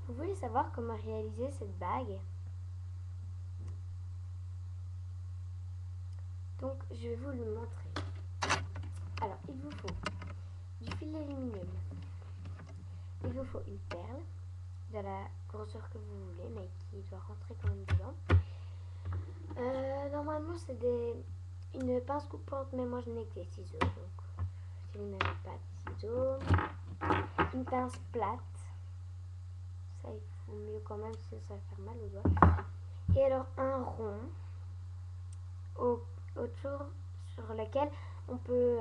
Vous voulez savoir comment réaliser cette bague? Donc je vais vous le montrer. Alors il vous faut du fil aluminium. Il vous faut une perle de la grosseur que vous voulez, mais qui doit rentrer quand même dedans. Normalement c'est une pince coupante, mais moi je n'ai que des ciseaux. Donc si vous n'avez pas de ciseaux, une pince plate. Ça il faut mieux quand même, sinon ça va faire mal aux doigts. Et alors un rond autour sur lequel on peut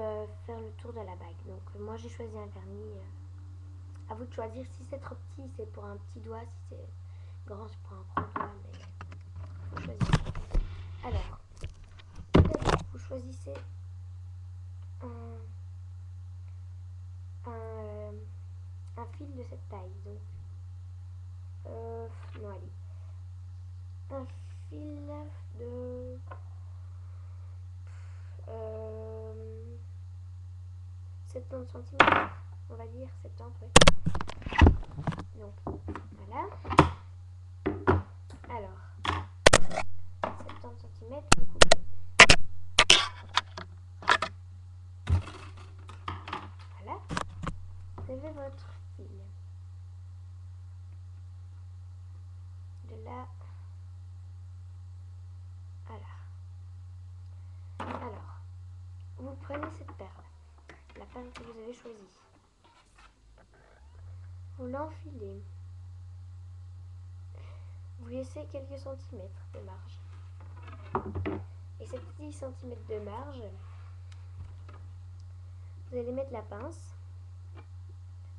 faire le tour de la bague. Donc moi j'ai choisi un vernis. À vous de choisir. Si c'est trop petit, c'est pour un petit doigt. Si c'est grand, c'est pour un gros doigt. Mais faut choisir. Alors, d'abord, vous choisissez un fil de cette taille. Donc, non, allez. Un fil de 70 cm, on va dire 70, ouais. Donc, voilà. Alors, 70 cm, vous coupez. Voilà. Vous avez votre fil. De là à là. Alors, vous prenez cette perle, la perle que vous avez choisie. Vous l'enfilez. Vous laissez quelques centimètres de marge. Et ces petits centimètres de marge, vous allez mettre la pince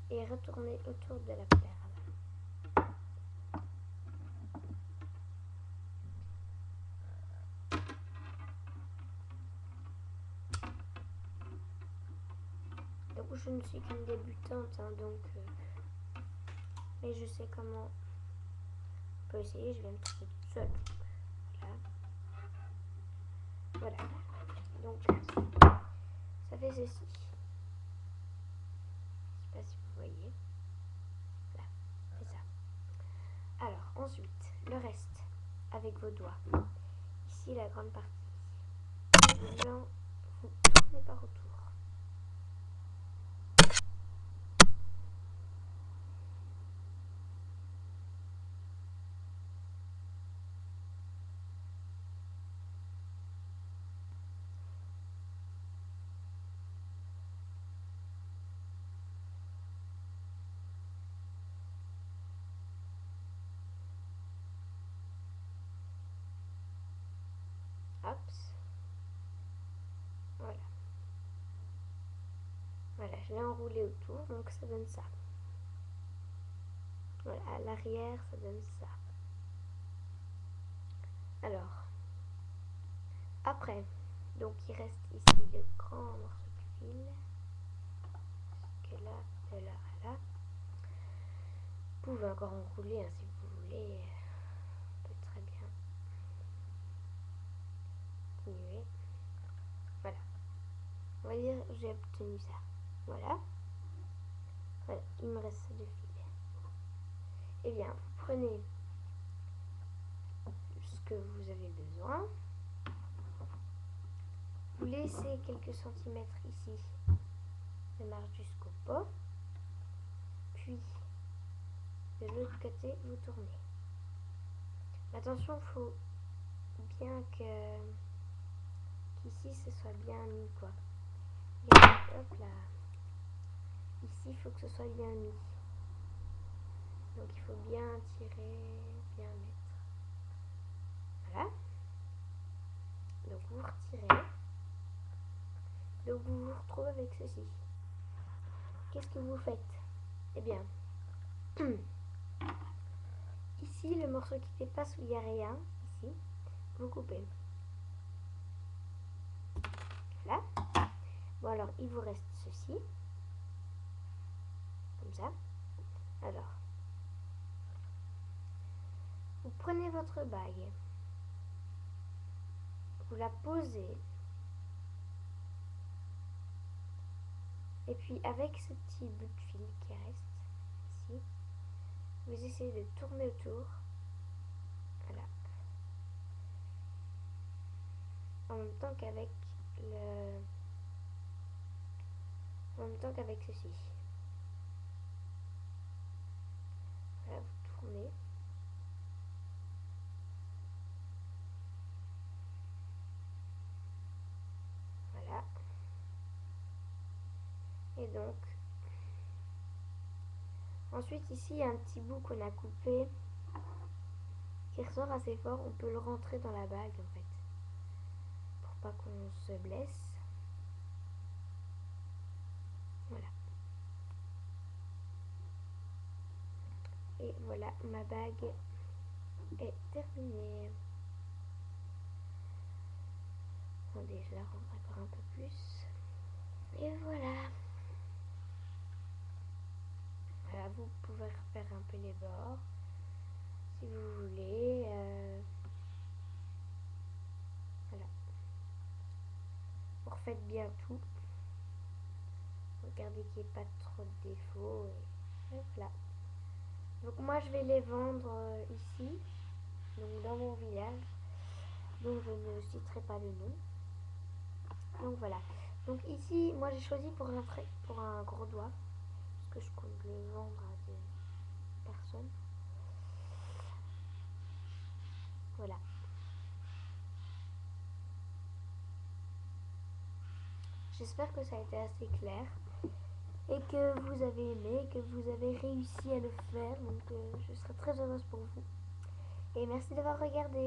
et retourner autour de la perle. Donc je ne suis qu'une débutante, hein, mais je sais comment on peut essayer. Je vais me trouver toute seule. Voilà. Donc ça fait ceci. Je ne sais pas si vous voyez. Là, c'est ça. Alors ensuite, le reste avec vos doigts. Ici la grande partie. Vous tournez par autour. Hop. Voilà. Voilà, je l'ai enroulé autour, donc ça donne ça. Voilà, à l'arrière, ça donne ça. Alors, après, donc il reste ici le grand morceau de fil. Que là, de là à là. Vous pouvez encore enrouler hein, si vous voulez. On peut très bien continuer. Voilà. On va dire j'ai obtenu ça. Voilà. Voilà, il me reste deux fils. Eh bien, vous prenez ce que vous avez besoin. Vous laissez quelques centimètres ici de marge jusqu'au pot. Puis, de l'autre côté, vous tournez. Attention, il faut bien qu'ici, ce soit bien mis, quoi. Et hop là. Ici, il faut que ce soit bien mis. Donc, il faut bien tirer, bien mettre. Voilà. Donc, vous retirez. Donc, vous vous retrouvez avec ceci. Qu'est-ce que vous faites? Eh bien, ici, le morceau qui dépasse où il n'y a rien, ici, vous coupez. Voilà. Bon, alors, il vous reste ceci. Comme ça. Alors, vous prenez votre bague. Vous la posez. Et puis, avec ce petit bout de fil qui reste ici, Vous essayez de tourner autour. Voilà. En même temps qu'avec le... En même temps qu'avec ceci. Voilà, vous tournez. Voilà. Et donc, ensuite ici, il y a un petit bout qu'on a coupé qui ressort assez fort. On peut le rentrer dans la bague en fait, pour pas qu'on se blesse. Voilà. Et voilà, ma bague est terminée. Attendez, je la rentre encore un peu plus. Et voilà. Voilà, vous pouvez refaire un peu les bords si vous voulez. Voilà. Vous refaites bien tout. Regardez qu'il n'y ait pas trop de défauts. Et voilà. Donc moi je vais les vendre ici, donc dans mon village, dont je ne citerai pas le nom. Donc voilà. Donc ici, moi j'ai choisi pour un gros doigt, parce que je compte le vendre à des personnes. Voilà. J'espère que ça a été assez clair et que vous avez aimé, que vous avez réussi à le faire. Donc je serai très heureuse pour vous. Et merci d'avoir regardé.